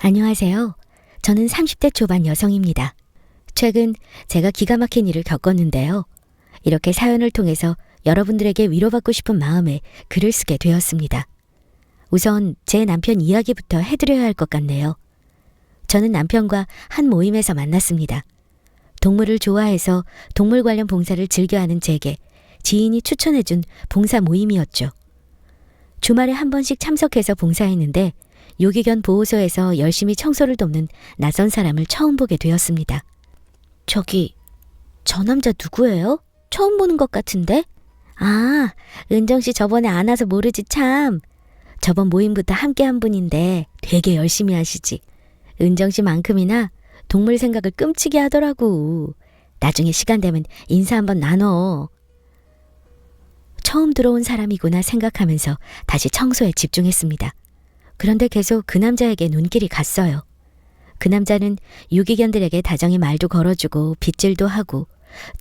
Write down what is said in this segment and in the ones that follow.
안녕하세요. 저는 30대 초반 여성입니다. 최근 제가 기가 막힌 일을 겪었는데요. 이렇게 사연을 통해서 여러분들에게 위로받고 싶은 마음에 글을 쓰게 되었습니다. 우선 제 남편 이야기부터 해드려야 할 것 같네요. 저는 남편과 한 모임에서 만났습니다. 동물을 좋아해서 동물 관련 봉사를 즐겨하는 제게 지인이 추천해준 봉사 모임이었죠. 주말에 한 번씩 참석해서 봉사했는데 유기견 보호소에서 열심히 청소를 돕는 낯선 사람을 처음 보게 되었습니다. 저기, 저 남자 누구예요? 처음 보는 것 같은데? 아, 은정씨 저번에 안 와서 모르지 참. 저번 모임부터 함께한 분인데 되게 열심히 하시지. 은정씨만큼이나 동물 생각을 끔찍이 하더라고. 나중에 시간 되면 인사 한번 나눠. 처음 들어온 사람이구나 생각하면서 다시 청소에 집중했습니다. 그런데 계속 그 남자에게 눈길이 갔어요. 그 남자는 유기견들에게 다정히 말도 걸어주고 빗질도 하고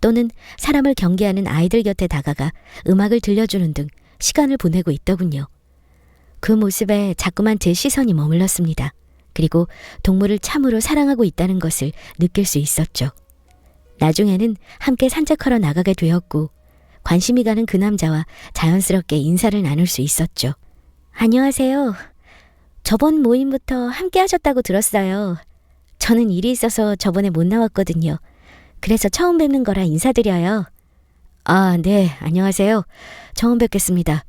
또는 사람을 경계하는 아이들 곁에 다가가 음악을 들려주는 등 시간을 보내고 있더군요. 그 모습에 자꾸만 제 시선이 머물렀습니다. 그리고 동물을 참으로 사랑하고 있다는 것을 느낄 수 있었죠. 나중에는 함께 산책하러 나가게 되었고 관심이 가는 그 남자와 자연스럽게 인사를 나눌 수 있었죠. 안녕하세요. 저번 모임부터 함께 하셨다고 들었어요. 저는 일이 있어서 저번에 못 나왔거든요. 그래서 처음 뵙는 거라 인사드려요. 아, 네, 안녕하세요. 처음 뵙겠습니다.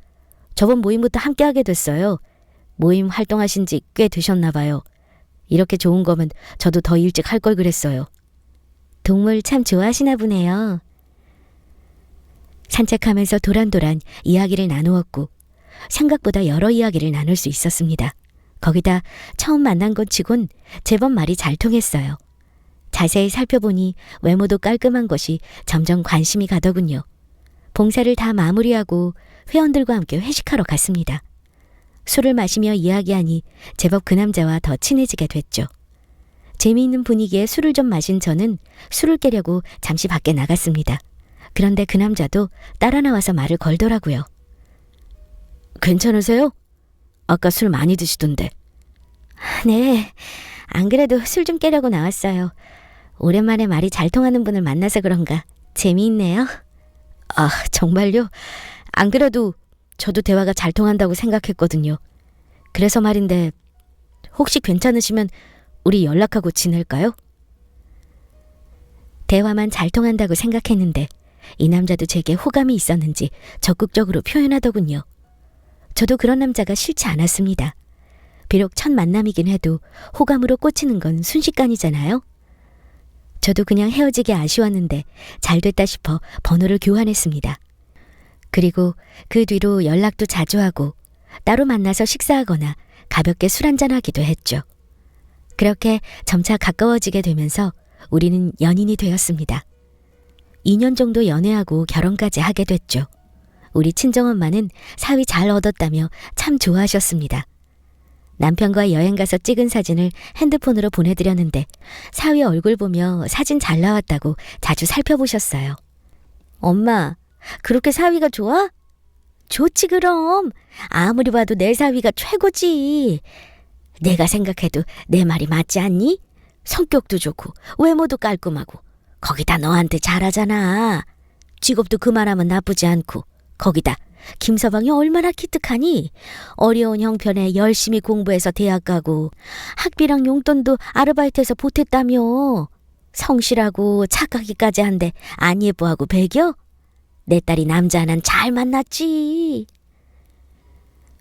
저번 모임부터 함께 하게 됐어요. 모임 활동하신 지 꽤 되셨나 봐요. 이렇게 좋은 거면 저도 더 일찍 할 걸 그랬어요. 동물 참 좋아하시나 보네요. 산책하면서 도란도란 이야기를 나누었고 생각보다 여러 이야기를 나눌 수 있었습니다. 거기다 처음 만난 것 치곤 제법 말이 잘 통했어요. 자세히 살펴보니 외모도 깔끔한 것이 점점 관심이 가더군요. 봉사를 다 마무리하고 회원들과 함께 회식하러 갔습니다. 술을 마시며 이야기하니 제법 그 남자와 더 친해지게 됐죠. 재미있는 분위기에 술을 좀 마신 저는 술을 깨려고 잠시 밖에 나갔습니다. 그런데 그 남자도 따라 나와서 말을 걸더라고요. 괜찮으세요? 아까 술 많이 드시던데. 네, 안 그래도 술 좀 깨려고 나왔어요. 오랜만에 말이 잘 통하는 분을 만나서 그런가 재미있네요. 아, 정말요? 안 그래도 저도 대화가 잘 통한다고 생각했거든요. 그래서 말인데 혹시 괜찮으시면 우리 연락하고 지낼까요? 대화만 잘 통한다고 생각했는데 이 남자도 제게 호감이 있었는지 적극적으로 표현하더군요. 저도 그런 남자가 싫지 않았습니다. 비록 첫 만남이긴 해도 호감으로 꽂히는 건 순식간이잖아요. 저도 그냥 헤어지기 아쉬웠는데 잘 됐다 싶어 번호를 교환했습니다. 그리고 그 뒤로 연락도 자주 하고 따로 만나서 식사하거나 가볍게 술 한잔하기도 했죠. 그렇게 점차 가까워지게 되면서 우리는 연인이 되었습니다. 2년 정도 연애하고 결혼까지 하게 됐죠. 우리 친정엄마는 사위 잘 얻었다며 참 좋아하셨습니다. 남편과 여행 가서 찍은 사진을 핸드폰으로 보내드렸는데 사위 얼굴 보며 사진 잘 나왔다고 자주 살펴보셨어요. 엄마, 그렇게 사위가 좋아? 좋지 그럼. 아무리 봐도 내 사위가 최고지. 내가 생각해도 내 말이 맞지 않니? 성격도 좋고 외모도 깔끔하고 거기다 너한테 잘하잖아. 직업도 그만하면 나쁘지 않고 거기다 김서방이 얼마나 기특하니? 어려운 형편에 열심히 공부해서 대학 가고 학비랑 용돈도 아르바이트해서 보탰다며. 성실하고 착하기까지 한데 안 예뻐하고 배겨? 내 딸이 남자 하나는 잘 만났지.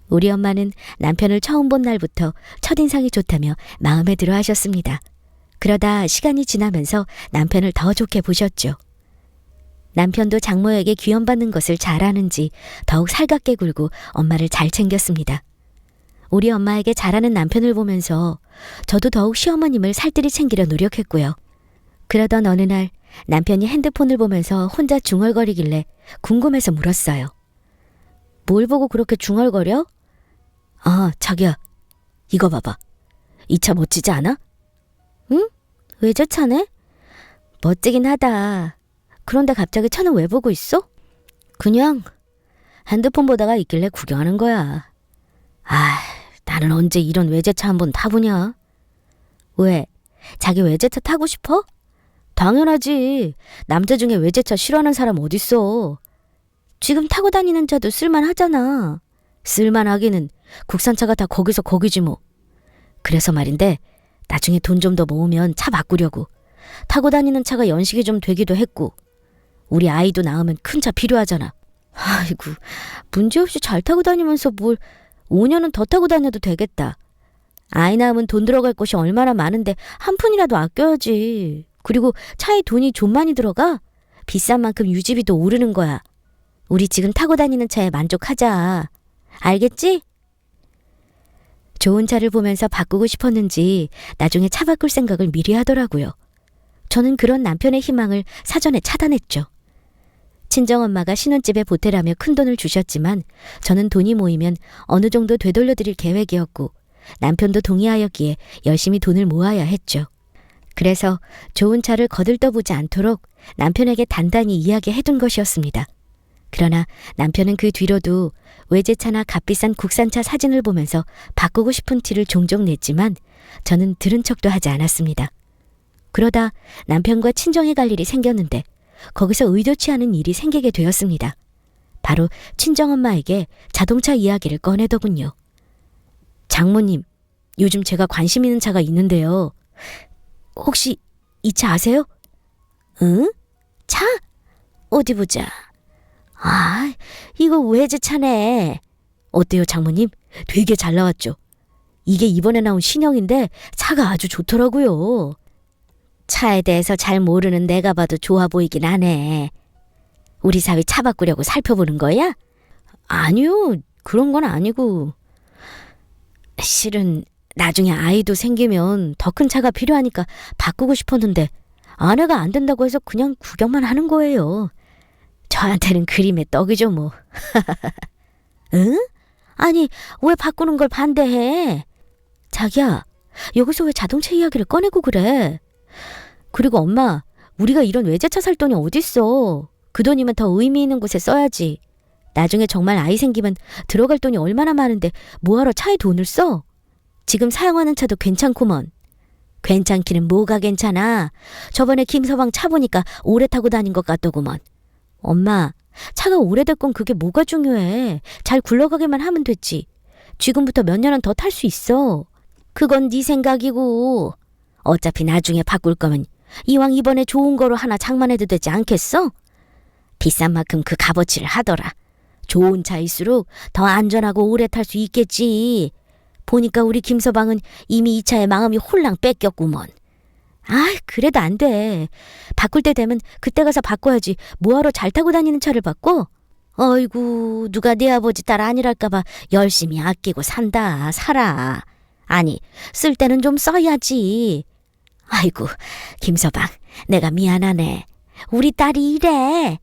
우리 엄마는 남편을 처음 본 날부터 첫인상이 좋다며 마음에 들어 하셨습니다. 그러다 시간이 지나면서 남편을 더 좋게 보셨죠. 남편도 장모에게 귀염받는 것을 잘하는지 더욱 살갑게 굴고 엄마를 잘 챙겼습니다. 우리 엄마에게 잘하는 남편을 보면서 저도 더욱 시어머님을 살뜰히 챙기려 노력했고요. 그러던 어느 날 남편이 핸드폰을 보면서 혼자 중얼거리길래 궁금해서 물었어요. 뭘 보고 그렇게 중얼거려? 자기야, 이거 봐봐. 이 차 멋지지 않아? 응? 왜 저 차네? 멋지긴 하다. 그런데 갑자기 차는 왜 보고 있어? 그냥 핸드폰 보다가 있길래 구경하는 거야. 나는 언제 이런 외제차 한번 타보냐? 왜? 자기 외제차 타고 싶어? 당연하지. 남자 중에 외제차 싫어하는 사람 어딨어. 지금 타고 다니는 차도 쓸만하잖아. 쓸만하기는 국산차가 다 거기서 거기지 뭐. 그래서 말인데 나중에 돈 좀 더 모으면 차 바꾸려고. 타고 다니는 차가 연식이 좀 되기도 했고 우리 아이도 낳으면 큰 차 필요하잖아. 아이고, 문제없이 잘 타고 다니면서 뭘 5년은 더 타고 다녀도 되겠다. 아이 낳으면 돈 들어갈 곳이 얼마나 많은데 한 푼이라도 아껴야지. 그리고 차에 돈이 좀 많이 들어가? 비싼 만큼 유지비도 오르는 거야. 우리 지금 타고 다니는 차에 만족하자. 알겠지? 좋은 차를 보면서 바꾸고 싶었는지 나중에 차 바꿀 생각을 미리 하더라고요. 저는 그런 남편의 희망을 사전에 차단했죠. 친정엄마가 신혼집에 보태라며 큰돈을 주셨지만 저는 돈이 모이면 어느 정도 되돌려드릴 계획이었고 남편도 동의하였기에 열심히 돈을 모아야 했죠. 그래서 좋은 차를 거들떠보지 않도록 남편에게 단단히 이야기해둔 것이었습니다. 그러나 남편은 그 뒤로도 외제차나 값비싼 국산차 사진을 보면서 바꾸고 싶은 티를 종종 냈지만 저는 들은 척도 하지 않았습니다. 그러다 남편과 친정에 갈 일이 생겼는데 거기서 의도치 않은 일이 생기게 되었습니다. 바로 친정엄마에게 자동차 이야기를 꺼내더군요. 장모님, 요즘 제가 관심 있는 차가 있는데요. 혹시 이 차 아세요? 응? 차? 어디 보자. 아, 이거 외제차네. 어때요, 장모님? 되게 잘 나왔죠? 이게 이번에 나온 신형인데 차가 아주 좋더라고요. 차에 대해서 잘 모르는 내가 봐도 좋아 보이긴 하네. 우리 사위 차 바꾸려고 살펴보는 거야? 아니요, 그런 건 아니고. 실은 나중에 아이도 생기면 더 큰 차가 필요하니까 바꾸고 싶었는데 아내가 안 된다고 해서 그냥 구경만 하는 거예요. 저한테는 그림의 떡이죠 뭐. 응? 아니, 왜 바꾸는 걸 반대해? 자기야, 여기서 왜 자동차 이야기를 꺼내고 그래? 그리고 엄마, 우리가 이런 외제차 살 돈이 어딨어. 그 돈이면 더 의미 있는 곳에 써야지. 나중에 정말 아이 생기면 들어갈 돈이 얼마나 많은데 뭐하러 차에 돈을 써? 지금 사용하는 차도 괜찮구먼. 괜찮기는 뭐가 괜찮아. 저번에 김서방 차 보니까 오래 타고 다닌 것 같더구먼. 엄마, 차가 오래됐건 그게 뭐가 중요해. 잘 굴러가기만 하면 됐지. 지금부터 몇 년은 더 탈 수 있어. 그건 네 생각이고. 어차피 나중에 바꿀 거면 이왕 이번에 좋은 거로 하나 장만해도 되지 않겠어? 비싼 만큼 그 값어치를 하더라. 좋은 차일수록 더 안전하고 오래 탈 수 있겠지. 보니까 우리 김서방은 이미 이 차에 마음이 홀랑 뺏겼구먼. 아, 그래도 안 돼. 바꿀 때 되면 그때 가서 바꿔야지. 뭐하러 잘 타고 다니는 차를 바꿔? 어이구, 누가 내 아버지 딸 아니랄까봐 열심히 아끼고 산다. 살아. 아니, 쓸 때는 좀 써야지. 아이고, 김서방, 내가 미안하네. 우리 딸이 이래.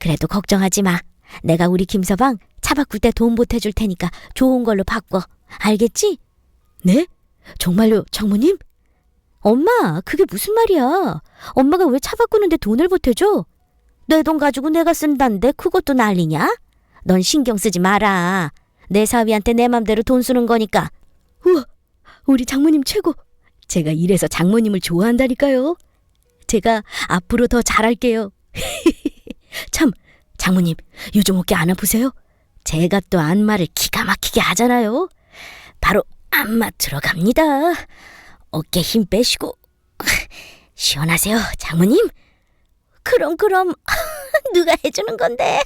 그래도 걱정하지 마. 내가 우리 김서방 차 바꿀 때 돈 보태줄 테니까 좋은 걸로 바꿔. 알겠지? 네? 정말요, 장모님? 엄마, 그게 무슨 말이야? 엄마가 왜 차 바꾸는데 돈을 보태줘? 내 돈 가지고 내가 쓴다는데 그것도 난리냐? 넌 신경 쓰지 마라. 내 사위한테 내 맘대로 돈 쓰는 거니까. 우와, 우리 장모님 최고. 제가 이래서 장모님을 좋아한다니까요. 제가 앞으로 더 잘할게요. 참, 장모님, 요즘 어깨 안 아프세요? 제가 또 안마를 기가 막히게 하잖아요. 바로 안마 들어갑니다. 어깨 힘 빼시고. 시원하세요, 장모님? 그럼 누가 해주는 건데?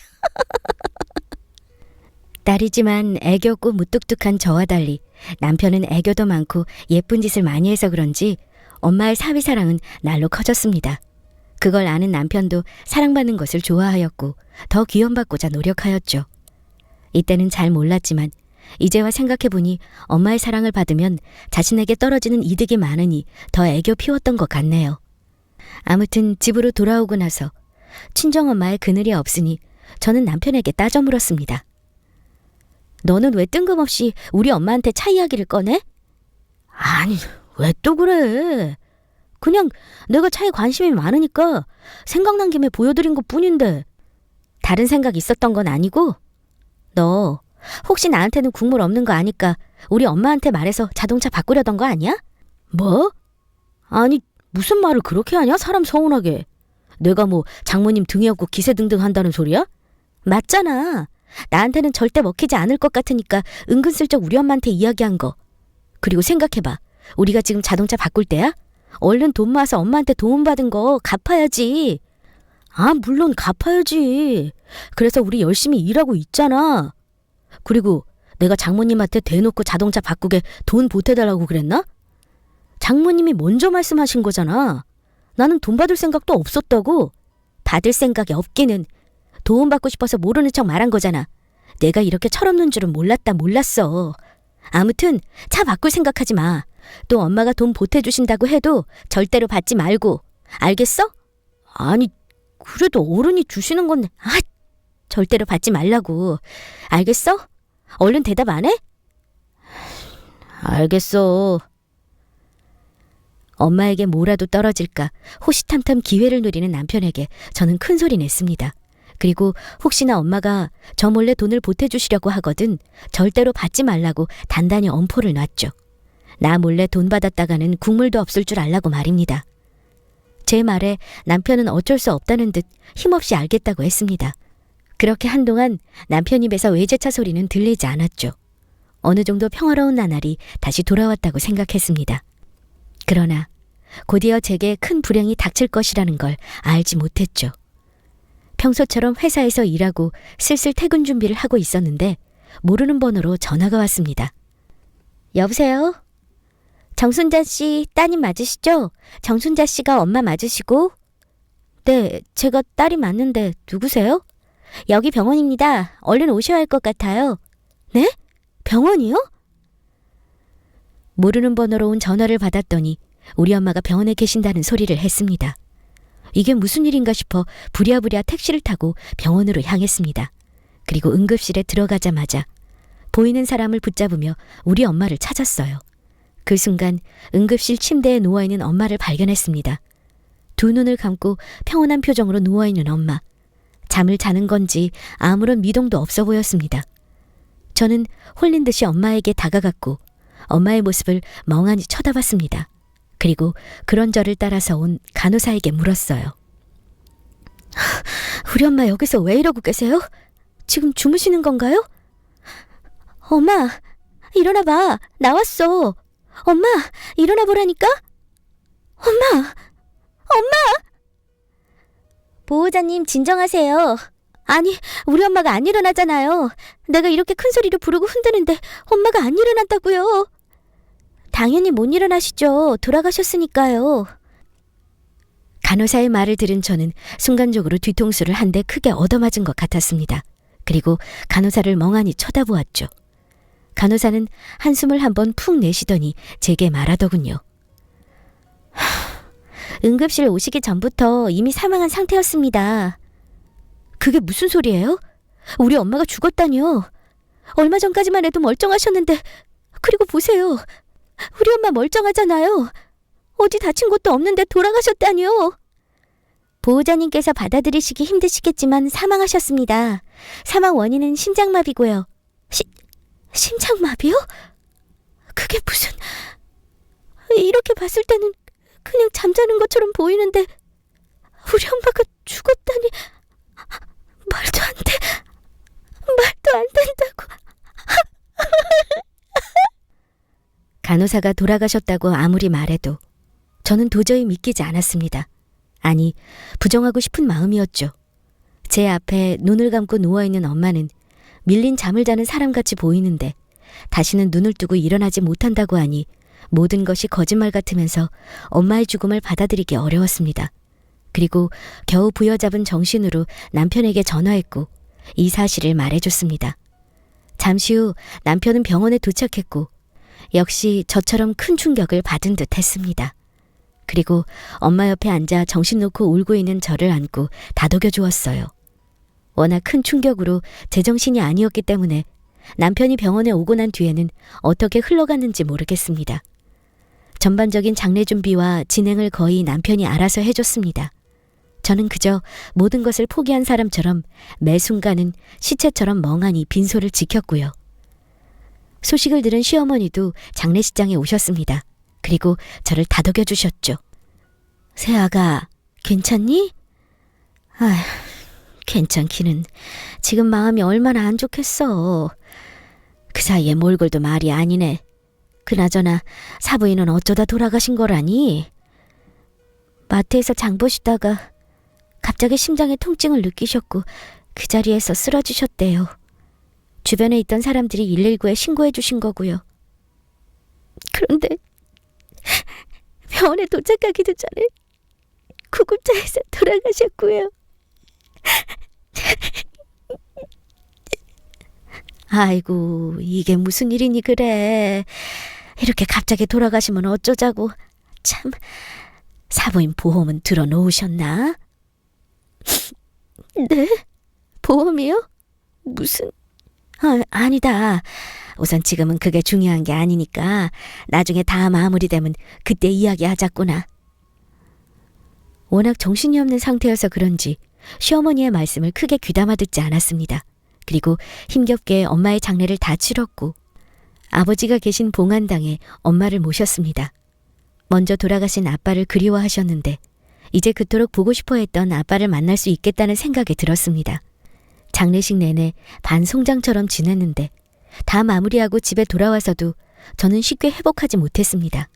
딸이지만 애교 없고 무뚝뚝한 저와 달리 남편은 애교도 많고 예쁜 짓을 많이 해서 그런지 엄마의 사위 사랑은 날로 커졌습니다. 그걸 아는 남편도 사랑받는 것을 좋아하였고 더 귀염받고자 노력하였죠. 이때는 잘 몰랐지만 이제와 생각해보니 엄마의 사랑을 받으면 자신에게 떨어지는 이득이 많으니 더 애교 피웠던 것 같네요. 아무튼 집으로 돌아오고 나서 친정엄마의 그늘이 없으니 저는 남편에게 따져 물었습니다. 너는 왜 뜬금없이 우리 엄마한테 차 이야기를 꺼내? 아니, 왜 또 그래? 그냥 내가 차에 관심이 많으니까 생각난 김에 보여드린 것 뿐인데. 다른 생각 있었던 건 아니고? 너 혹시 나한테는 국물 없는 거 아니까 우리 엄마한테 말해서 자동차 바꾸려던 거 아니야? 뭐? 아니, 무슨 말을 그렇게 하냐? 사람 서운하게. 내가 뭐 장모님 등에 업고 기세등등 한다는 소리야? 맞잖아. 나한테는 절대 먹히지 않을 것 같으니까 은근슬쩍 우리 엄마한테 이야기한 거. 그리고 생각해봐. 우리가 지금 자동차 바꿀 때야? 얼른 돈 모아서 엄마한테 도움받은 거 갚아야지. 아, 물론 갚아야지. 그래서 우리 열심히 일하고 있잖아. 그리고 내가 장모님한테 대놓고 자동차 바꾸게 돈 보태달라고 그랬나? 장모님이 먼저 말씀하신 거잖아. 나는 돈 받을 생각도 없었다고. 받을 생각이 없기는. 도움받고 싶어서 모르는 척 말한 거잖아. 내가 이렇게 철없는 줄은 몰랐어. 아무튼 차 바꿀 생각하지 마. 또 엄마가 돈 보태주신다고 해도 절대로 받지 말고. 알겠어? 아니, 그래도 어른이 주시는 건데. 절대로 받지 말라고. 알겠어? 얼른 대답 안 해? 알겠어. 엄마에게 뭐라도 떨어질까 호시탐탐 기회를 누리는 남편에게 저는 큰 소리 냈습니다. 그리고 혹시나 엄마가 저 몰래 돈을 보태주시려고 하거든 절대로 받지 말라고 단단히 엄포를 놨죠. 나 몰래 돈 받았다가는 국물도 없을 줄 알라고 말입니다. 제 말에 남편은 어쩔 수 없다는 듯 힘없이 알겠다고 했습니다. 그렇게 한동안 남편 입에서 외제차 소리는 들리지 않았죠. 어느 정도 평화로운 나날이 다시 돌아왔다고 생각했습니다. 그러나 곧이어 제게 큰 불행이 닥칠 것이라는 걸 알지 못했죠. 평소처럼 회사에서 일하고 슬슬 퇴근 준비를 하고 있었는데 모르는 번호로 전화가 왔습니다. 여보세요? 정순자 씨 따님 맞으시죠? 정순자 씨가 엄마 맞으시고? 네, 제가 딸이 맞는데 누구세요? 여기 병원입니다. 얼른 오셔야 할 것 같아요. 네? 병원이요? 모르는 번호로 온 전화를 받았더니 우리 엄마가 병원에 계신다는 소리를 했습니다. 이게 무슨 일인가 싶어 부랴부랴 택시를 타고 병원으로 향했습니다. 그리고 응급실에 들어가자마자 보이는 사람을 붙잡으며 우리 엄마를 찾았어요. 그 순간 응급실 침대에 누워있는 엄마를 발견했습니다. 두 눈을 감고 평온한 표정으로 누워있는 엄마. 잠을 자는 건지 아무런 미동도 없어 보였습니다. 저는 홀린 듯이 엄마에게 다가갔고 엄마의 모습을 멍하니 쳐다봤습니다. 그리고 그런 저를 따라서 온 간호사에게 물었어요. 우리 엄마 여기서 왜 이러고 계세요? 지금 주무시는 건가요? 엄마, 일어나봐. 나왔어. 엄마, 일어나 보라니까? 엄마! 보호자님 진정하세요. 아니, 우리 엄마가 안 일어나잖아요. 내가 이렇게 큰 소리로 부르고 흔드는데 엄마가 안 일어난다고요. 당연히 못 일어나시죠. 돌아가셨으니까요. 간호사의 말을 들은 저는 순간적으로 뒤통수를 한 대 크게 얻어맞은 것 같았습니다. 그리고 간호사를 멍하니 쳐다보았죠. 간호사는 한숨을 한번 푹 내쉬더니 제게 말하더군요. 응급실 오시기 전부터 이미 사망한 상태였습니다. 그게 무슨 소리예요? 우리 엄마가 죽었다니요. 얼마 전까지만 해도 멀쩡하셨는데, 그리고 보세요. 우리 엄마 멀쩡하잖아요. 어디 다친 곳도 없는데 돌아가셨다니요. 보호자님께서 받아들이시기 힘드시겠지만 사망하셨습니다. 사망 원인은 심장마비고요. 심장마비요? 그게 무슨... 이렇게 봤을 때는 그냥 잠자는 것처럼 보이는데 우리 엄마가 죽었다니... 말도 안 된다고. 간호사가 돌아가셨다고 아무리 말해도 저는 도저히 믿기지 않았습니다. 아니, 부정하고 싶은 마음이었죠. 제 앞에 눈을 감고 누워있는 엄마는 밀린 잠을 자는 사람같이 보이는데 다시는 눈을 뜨고 일어나지 못한다고 하니 모든 것이 거짓말 같으면서 엄마의 죽음을 받아들이기 어려웠습니다. 그리고 겨우 부여잡은 정신으로 남편에게 전화했고 이 사실을 말해줬습니다. 잠시 후 남편은 병원에 도착했고 역시 저처럼 큰 충격을 받은 듯 했습니다. 그리고 엄마 옆에 앉아 정신 놓고 울고 있는 저를 안고 다독여 주었어요. 워낙 큰 충격으로 제정신이 아니었기 때문에 남편이 병원에 오고 난 뒤에는 어떻게 흘러갔는지 모르겠습니다. 전반적인 장례 준비와 진행을 거의 남편이 알아서 해줬습니다. 저는 그저 모든 것을 포기한 사람처럼 매 순간은 시체처럼 멍하니 빈소를 지켰고요. 소식을 들은 시어머니도 장례식장에 오셨습니다. 그리고 저를 다독여 주셨죠. 세아가 괜찮니? 아휴, 괜찮기는. 지금 마음이 얼마나 안 좋겠어. 그 사이에 몰골도 말이 아니네. 그나저나 사부인은 어쩌다 돌아가신 거라니? 마트에서 장 보시다가 갑자기 심장에 통증을 느끼셨고 그 자리에서 쓰러지셨대요. 주변에 있던 사람들이 119에 신고해 주신 거고요. 그런데 병원에 도착하기도 전에 구급차에서 돌아가셨고요. 아이고, 이게 무슨 일이니 그래. 이렇게 갑자기 돌아가시면 어쩌자고. 참, 사부인 보험은 들어놓으셨나? 네? 보험이요? 무슨... 아니다. 우선 지금은 그게 중요한 게 아니니까 나중에 다 마무리되면 그때 이야기하자꾸나. 워낙 정신이 없는 상태여서 그런지 시어머니의 말씀을 크게 귀담아 듣지 않았습니다. 그리고 힘겹게 엄마의 장례를 다 치렀고 아버지가 계신 봉안당에 엄마를 모셨습니다. 먼저 돌아가신 아빠를 그리워하셨는데 이제 그토록 보고 싶어 했던 아빠를 만날 수 있겠다는 생각이 들었습니다. 장례식 내내 반송장처럼 지냈는데 다 마무리하고 집에 돌아와서도 저는 쉽게 회복하지 못했습니다.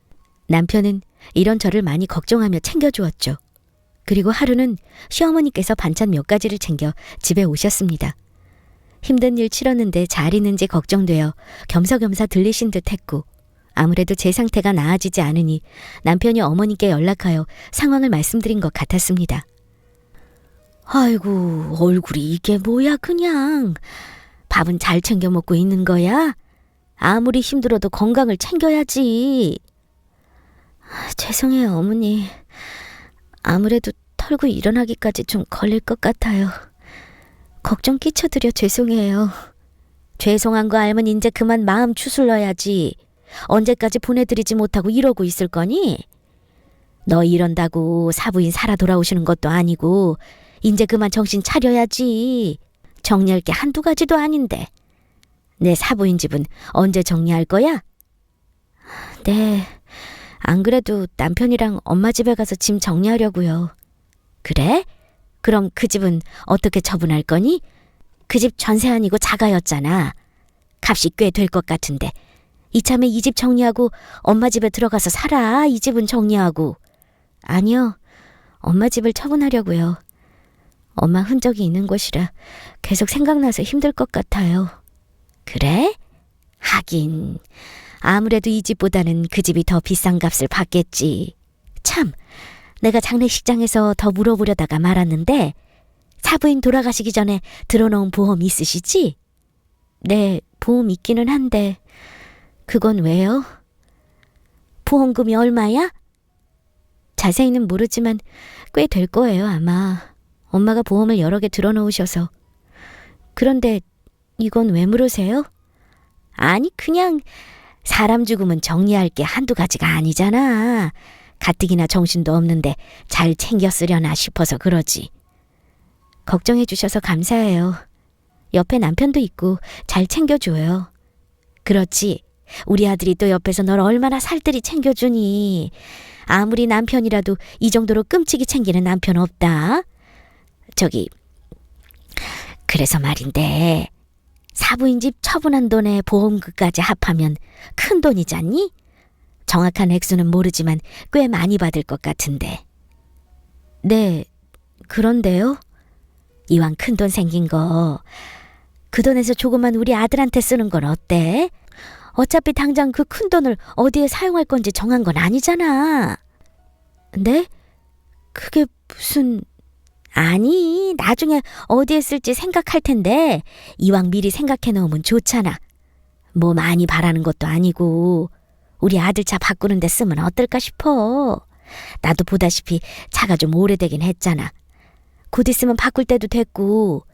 남편은 이런 저를 많이 걱정하며 챙겨주었죠. 그리고 하루는 시어머니께서 반찬 몇 가지를 챙겨 집에 오셨습니다. 힘든 일 치렀는데 잘 있는지 걱정되어 겸사겸사 들리신 듯 했고 아무래도 제 상태가 나아지지 않으니 남편이 어머니께 연락하여 상황을 말씀드린 것 같았습니다. 아이고, 얼굴이 이게 뭐야 그냥. 밥은 잘 챙겨 먹고 있는 거야? 아무리 힘들어도 건강을 챙겨야지. 죄송해요 어머니. 아무래도 털고 일어나기까지 좀 걸릴 것 같아요. 걱정 끼쳐드려 죄송해요. 죄송한 거 알면 이제 그만 마음 추슬러야지. 언제까지 보내드리지 못하고 이러고 있을 거니? 너 이런다고 사부인 살아 돌아오시는 것도 아니고 이제 그만 정신 차려야지. 정리할 게 한두 가지도 아닌데. 내 사부인 집은 언제 정리할 거야? 네, 안 그래도 남편이랑 엄마 집에 가서 짐 정리하려고요. 그래? 그럼 그 집은 어떻게 처분할 거니? 그 집 전세 아니고 자가였잖아. 값이 꽤 될 것 같은데 이참에 이 집 정리하고 엄마 집에 들어가서 살아. 이 집은 정리하고. 아니요, 엄마 집을 처분하려고요. 엄마 흔적이 있는 곳이라 계속 생각나서 힘들 것 같아요. 그래? 하긴 아무래도 이 집보다는 그 집이 더 비싼 값을 받겠지. 참, 내가 장례식장에서 더 물어보려다가 말았는데 사부인 돌아가시기 전에 들어놓은 보험 있으시지? 네, 보험 있기는 한데 그건 왜요? 보험금이 얼마야? 자세히는 모르지만 꽤 될 거예요 아마. 엄마가 보험을 여러 개 들어놓으셔서. 그런데 이건 왜 물으세요? 아니 그냥 사람 죽으면 정리할 게 한두 가지가 아니잖아. 가뜩이나 정신도 없는데 잘 챙겨 쓰려나 싶어서 그러지. 걱정해 주셔서 감사해요. 옆에 남편도 있고 잘 챙겨줘요. 그렇지. 우리 아들이 또 옆에서 널 얼마나 살뜰히 챙겨주니. 아무리 남편이라도 이 정도로 끔찍이 챙기는 남편 없다. 저기, 그래서 말인데 사부인 집 처분한 돈에 보험금까지 합하면 큰 돈이잖니? 정확한 액수는 모르지만 꽤 많이 받을 것 같은데. 네, 그런데요? 이왕 큰 돈 생긴 거 그 돈에서 조금만 우리 아들한테 쓰는 건 어때? 어차피 당장 그 큰 돈을 어디에 사용할 건지 정한 건 아니잖아. 네? 그게 무슨... 아니, 나중에 어디에 쓸지 생각할 텐데 이왕 미리 생각해 놓으면 좋잖아. 뭐 많이 바라는 것도 아니고 우리 아들 차 바꾸는 데 쓰면 어떨까 싶어. 나도 보다시피 차가 좀 오래되긴 했잖아. 곧 있으면 바꿀 때도 됐고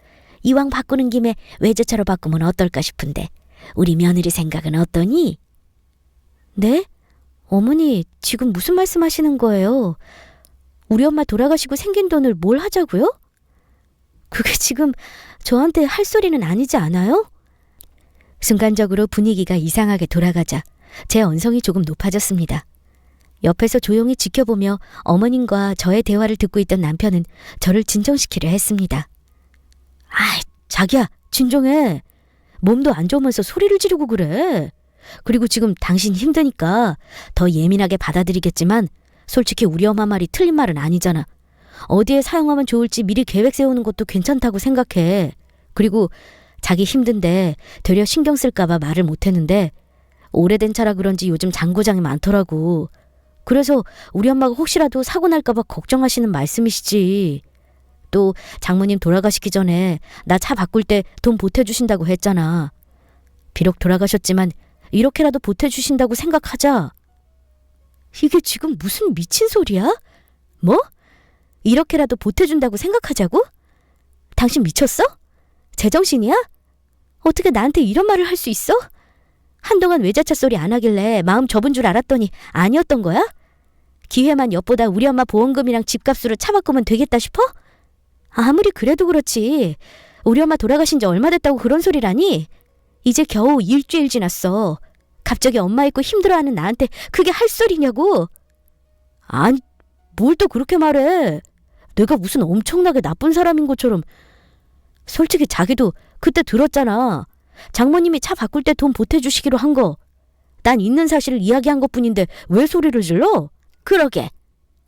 이왕 바꾸는 김에 외제차로 바꾸면 어떨까 싶은데 우리 며느리 생각은 어떠니? 네? 어머니 지금 무슨 말씀하시는 거예요? 우리 엄마 돌아가시고 생긴 돈을 뭘 하자고요? 그게 지금 저한테 할 소리는 아니지 않아요? 순간적으로 분위기가 이상하게 돌아가자 제 언성이 조금 높아졌습니다. 옆에서 조용히 지켜보며 어머님과 저의 대화를 듣고 있던 남편은 저를 진정시키려 했습니다. 아이, 자기야, 진정해. 몸도 안 좋으면서 소리를 지르고 그래. 그리고 지금 당신 힘드니까 더 예민하게 받아들이겠지만 솔직히 우리 엄마 말이 틀린 말은 아니잖아. 어디에 사용하면 좋을지 미리 계획 세우는 것도 괜찮다고 생각해. 그리고 자기 힘든데 되려 신경 쓸까봐 말을 못했는데 오래된 차라 그런지 요즘 장고장이 많더라고. 그래서 우리 엄마가 혹시라도 사고 날까봐 걱정하시는 말씀이시지. 또 장모님 돌아가시기 전에 나 차 바꿀 때 돈 보태주신다고 했잖아. 비록 돌아가셨지만 이렇게라도 보태주신다고 생각하자. 이게 지금 무슨 미친 소리야? 뭐? 이렇게라도 보태준다고 생각하자고? 당신 미쳤어? 제정신이야? 어떻게 나한테 이런 말을 할 수 있어? 한동안 외제차 소리 안 하길래 마음 접은 줄 알았더니 아니었던 거야? 기회만 엿보다 우리 엄마 보험금이랑 집값으로 차 바꾸면 되겠다 싶어? 아무리 그래도 그렇지. 우리 엄마 돌아가신 지 얼마 됐다고 그런 소리라니? 이제 겨우 일주일 지났어. 갑자기 엄마 있고 힘들어하는 나한테 그게 할 소리냐고? 아니, 뭘 또 그렇게 말해. 내가 무슨 엄청나게 나쁜 사람인 것처럼. 솔직히 자기도 그때 들었잖아. 장모님이 차 바꿀 때 돈 보태주시기로 한 거. 난 있는 사실을 이야기한 것뿐인데 왜 소리를 질러? 그러게.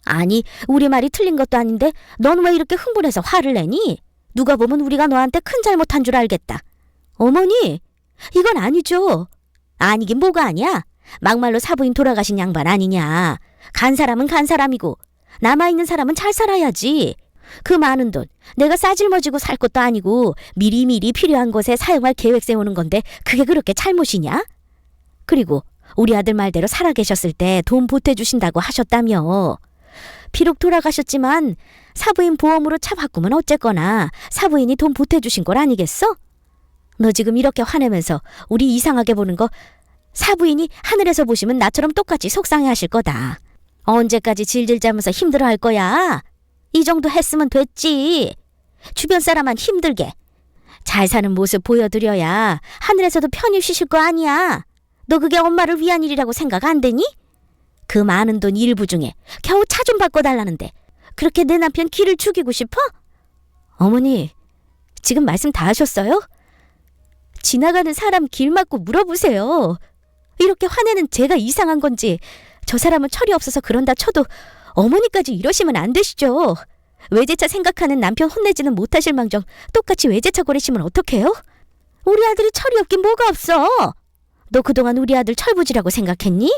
아니, 우리 말이 틀린 것도 아닌데 넌 왜 이렇게 흥분해서 화를 내니? 누가 보면 우리가 너한테 큰 잘못한 줄 알겠다. 어머니, 이건 아니죠. 아니긴 뭐가 아니야. 막말로 사부인 돌아가신 양반 아니냐. 간 사람은 간 사람이고 남아있는 사람은 잘 살아야지. 그 많은 돈 내가 싸질머지고 살 것도 아니고 미리미리 필요한 곳에 사용할 계획 세우는 건데 그게 그렇게 잘못이냐? 그리고 우리 아들 말대로 살아계셨을 때 돈 보태주신다고 하셨다며. 비록 돌아가셨지만 사부인 보험으로 차 바꾸면 어쨌거나 사부인이 돈 보태주신 걸 아니겠어? 너 지금 이렇게 화내면서 우리 이상하게 보는 거 사부인이 하늘에서 보시면 나처럼 똑같이 속상해하실 거다. 언제까지 질질 짜면서 힘들어할 거야? 이 정도 했으면 됐지. 주변 사람만 힘들게. 잘 사는 모습 보여드려야 하늘에서도 편히 쉬실 거 아니야. 너 그게 엄마를 위한 일이라고 생각 안 되니? 그 많은 돈 일부 중에 겨우 차 좀 바꿔달라는데 그렇게 내 남편 기를 죽이고 싶어? 어머니, 지금 말씀 다 하셨어요? 지나가는 사람 길 막고 물어보세요. 이렇게 화내는 제가 이상한 건지 저 사람은 철이 없어서 그런다 쳐도 어머니까지 이러시면 안 되시죠. 외제차 생각하는 남편 혼내지는 못하실 망정 똑같이 외제차 고르시면 어떡해요? 우리 아들이 철이 없긴 뭐가 없어. 너 그동안 우리 아들 철부지라고 생각했니?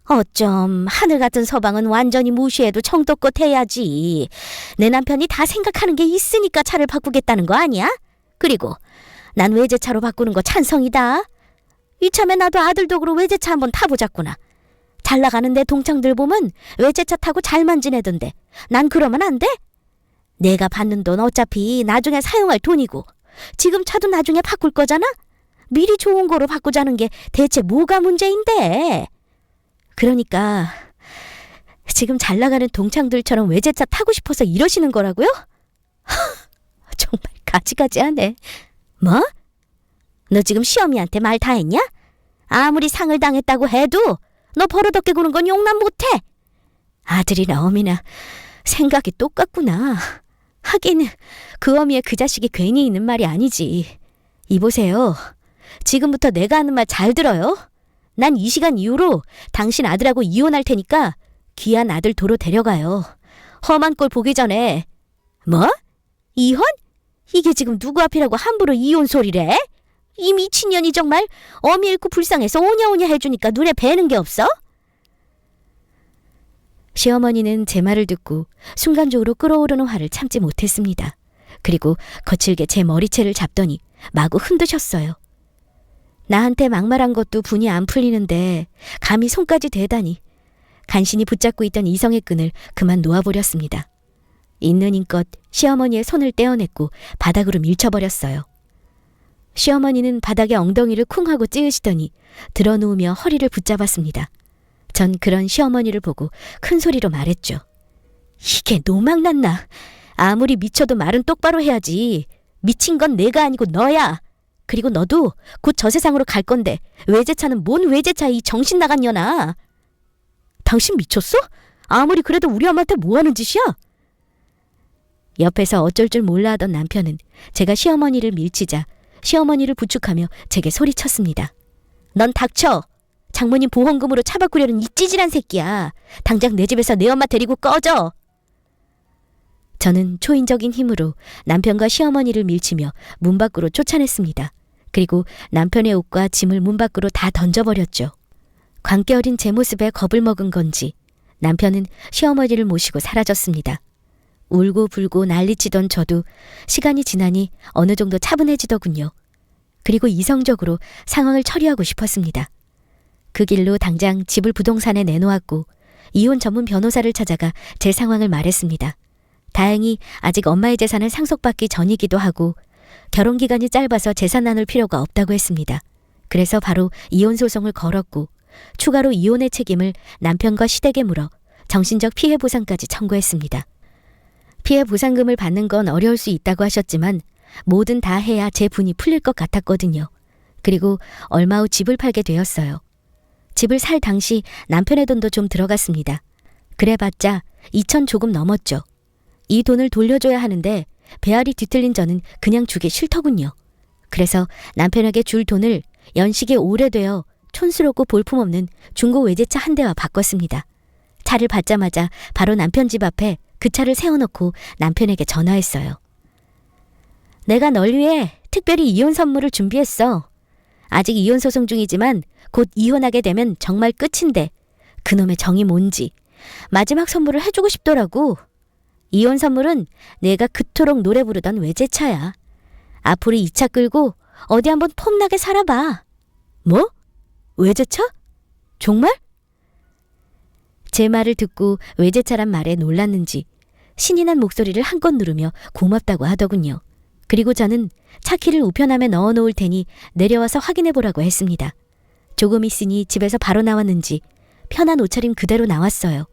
어쩜 하늘 같은 서방은 완전히 무시해도 정도껏 해야지. 내 남편이 다 생각하는 게 있으니까 차를 바꾸겠다는 거 아니야? 그리고 난 외제차로 바꾸는 거 찬성이다. 이참에 나도 아들 덕으로 외제차 한번 타보자꾸나. 잘 나가는 내 동창들 보면 외제차 타고 잘만 지내던데 난 그러면 안 돼? 내가 받는 돈 어차피 나중에 사용할 돈이고 지금 차도 나중에 바꿀 거잖아? 미리 좋은 거로 바꾸자는 게 대체 뭐가 문제인데? 그러니까 지금 잘 나가는 동창들처럼 외제차 타고 싶어서 이러시는 거라고요? 정말 가지가지하네. 뭐? 너 지금 시어미한테 말 다 했냐? 아무리 상을 당했다고 해도 너 버릇없게 구는 건 용납 못해. 아들이나 어미나 생각이 똑같구나. 하긴 그 어미의 그 자식이 괜히 있는 말이 아니지. 이보세요. 지금부터 내가 하는 말 잘 들어요. 난 이 시간 이후로 당신 아들하고 이혼할 테니까 귀한 아들 도로 데려가요. 험한 꼴 보기 전에. 뭐? 이혼? 이게 지금 누구 앞이라고 함부로 이혼 소리래? 이 미친년이 정말 어미 잃고 불쌍해서 오냐오냐 해주니까 눈에 뵈는 게 없어? 시어머니는 제 말을 듣고 순간적으로 끓어오르는 화를 참지 못했습니다. 그리고 거칠게 제 머리채를 잡더니 마구 흔드셨어요. 나한테 막말한 것도 분이 안 풀리는데 감히 손까지 대다니. 간신히 붙잡고 있던 이성의 끈을 그만 놓아버렸습니다. 있는 힘껏 시어머니의 손을 떼어냈고 바닥으로 밀쳐버렸어요. 시어머니는 바닥에 엉덩이를 쿵 하고 찌으시더니 드러누우며 허리를 붙잡았습니다. 전 그런 시어머니를 보고 큰 소리로 말했죠. 이게 노망났나? 아무리 미쳐도 말은 똑바로 해야지. 미친 건 내가 아니고 너야. 그리고 너도 곧 저 세상으로 갈 건데 외제차는 뭔 외제차 이 정신 나간 년아. 당신 미쳤어? 아무리 그래도 우리 엄마한테 뭐 하는 짓이야? 옆에서 어쩔 줄 몰라 하던 남편은 제가 시어머니를 밀치자 시어머니를 부축하며 제게 소리쳤습니다. 넌 닥쳐! 장모님 보험금으로 차 바꾸려는 이 찌질한 새끼야. 당장 내 집에서 내 엄마 데리고 꺼져! 저는 초인적인 힘으로 남편과 시어머니를 밀치며 문 밖으로 쫓아냈습니다. 그리고 남편의 옷과 짐을 문 밖으로 다 던져버렸죠. 광기 어린 제 모습에 겁을 먹은 건지 남편은 시어머니를 모시고 사라졌습니다. 울고 불고 난리치던 저도 시간이 지나니 어느 정도 차분해지더군요. 그리고 이성적으로 상황을 처리하고 싶었습니다. 그 길로 당장 집을 부동산에 내놓았고 이혼 전문 변호사를 찾아가 제 상황을 말했습니다. 다행히 아직 엄마의 재산을 상속받기 전이기도 하고 결혼기간이 짧아서 재산 나눌 필요가 없다고 했습니다. 그래서 바로 이혼 소송을 걸었고 추가로 이혼의 책임을 남편과 시댁에 물어 정신적 피해 보상까지 청구했습니다. 피해 보상금을 받는 건 어려울 수 있다고 하셨지만 뭐든 다 해야 제 분이 풀릴 것 같았거든요. 그리고 얼마 후 집을 팔게 되었어요. 집을 살 당시 남편의 돈도 좀 들어갔습니다. 그래봤자 2천 조금 넘었죠. 이 돈을 돌려줘야 하는데 배알이 뒤틀린 저는 그냥 주기 싫더군요. 그래서 남편에게 줄 돈을 연식이 오래되어 촌스럽고 볼품없는 중고 외제차 한 대와 바꿨습니다. 차를 받자마자 바로 남편 집 앞에 그 차를 세워놓고 남편에게 전화했어요. 내가 널 위해 특별히 이혼 선물을 준비했어. 아직 이혼 소송 중이지만 곧 이혼하게 되면 정말 끝인데 그놈의 정이 뭔지 마지막 선물을 해주고 싶더라고. 이혼 선물은 내가 그토록 노래 부르던 외제차야. 앞으로 이 차 끌고 어디 한번 폼나게 살아봐. 뭐? 외제차? 정말? 제 말을 듣고 외제차란 말에 놀랐는지 신이 난 목소리를 한껏 누르며 고맙다고 하더군요. 그리고 저는 차키를 우편함에 넣어놓을 테니 내려와서 확인해보라고 했습니다. 조금 있으니 집에서 바로 나왔는지 편한 옷차림 그대로 나왔어요.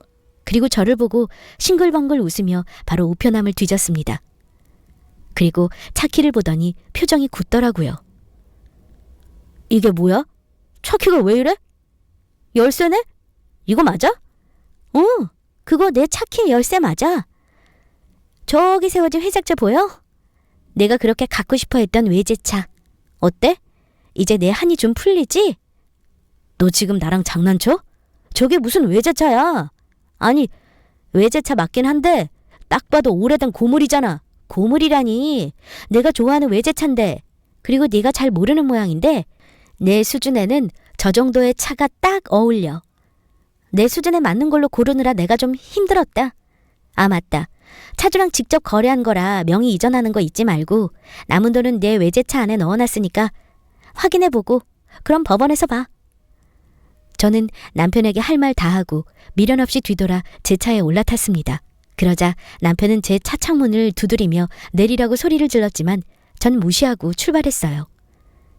그리고 저를 보고 싱글벙글 웃으며 바로 우편함을 뒤졌습니다. 그리고 차키를 보더니 표정이 굳더라고요. 이게 뭐야? 차키가 왜 이래? 열쇠네? 이거 맞아? 그거 내 차키의 열쇠 맞아. 저기 세워진 회색차 보여? 내가 그렇게 갖고 싶어 했던 외제차. 어때? 이제 내 한이 좀 풀리지? 너 지금 나랑 장난쳐? 저게 무슨 외제차야? 아니, 외제차 맞긴 한데 딱 봐도 오래된 고물이잖아. 고물이라니. 내가 좋아하는 외제차인데. 그리고 네가 잘 모르는 모양인데 내 수준에는 저 정도의 차가 딱 어울려. 내 수준에 맞는 걸로 고르느라 내가 좀 힘들었다. 아, 맞다. 차주랑 직접 거래한 거라 명의 이전하는 거 잊지 말고 남은 돈은 내 외제차 안에 넣어놨으니까 확인해보고 그럼 법원에서 봐. 저는 남편에게 할 말 다 하고 미련 없이 뒤돌아 제 차에 올라탔습니다. 그러자 남편은 제 차 창문을 두드리며 내리라고 소리를 질렀지만 전 무시하고 출발했어요.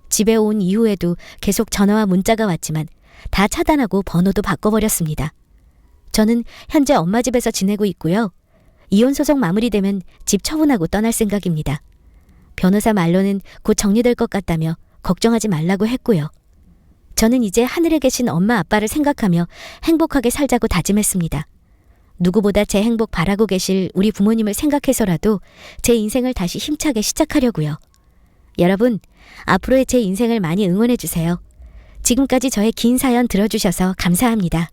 집에 온 이후에도 계속 전화와 문자가 왔지만 다 차단하고 번호도 바꿔버렸습니다. 저는 현재 엄마 집에서 지내고 있고요. 이혼 소송 마무리되면 집 처분하고 떠날 생각입니다. 변호사 말로는 곧 정리될 것 같다며 걱정하지 말라고 했고요. 저는 이제 하늘에 계신 엄마 아빠를 생각하며 행복하게 살자고 다짐했습니다. 누구보다 제 행복 바라고 계실 우리 부모님을 생각해서라도 제 인생을 다시 힘차게 시작하려고요. 여러분, 앞으로의 제 인생을 많이 응원해주세요. 지금까지 저의 긴 사연 들어주셔서 감사합니다.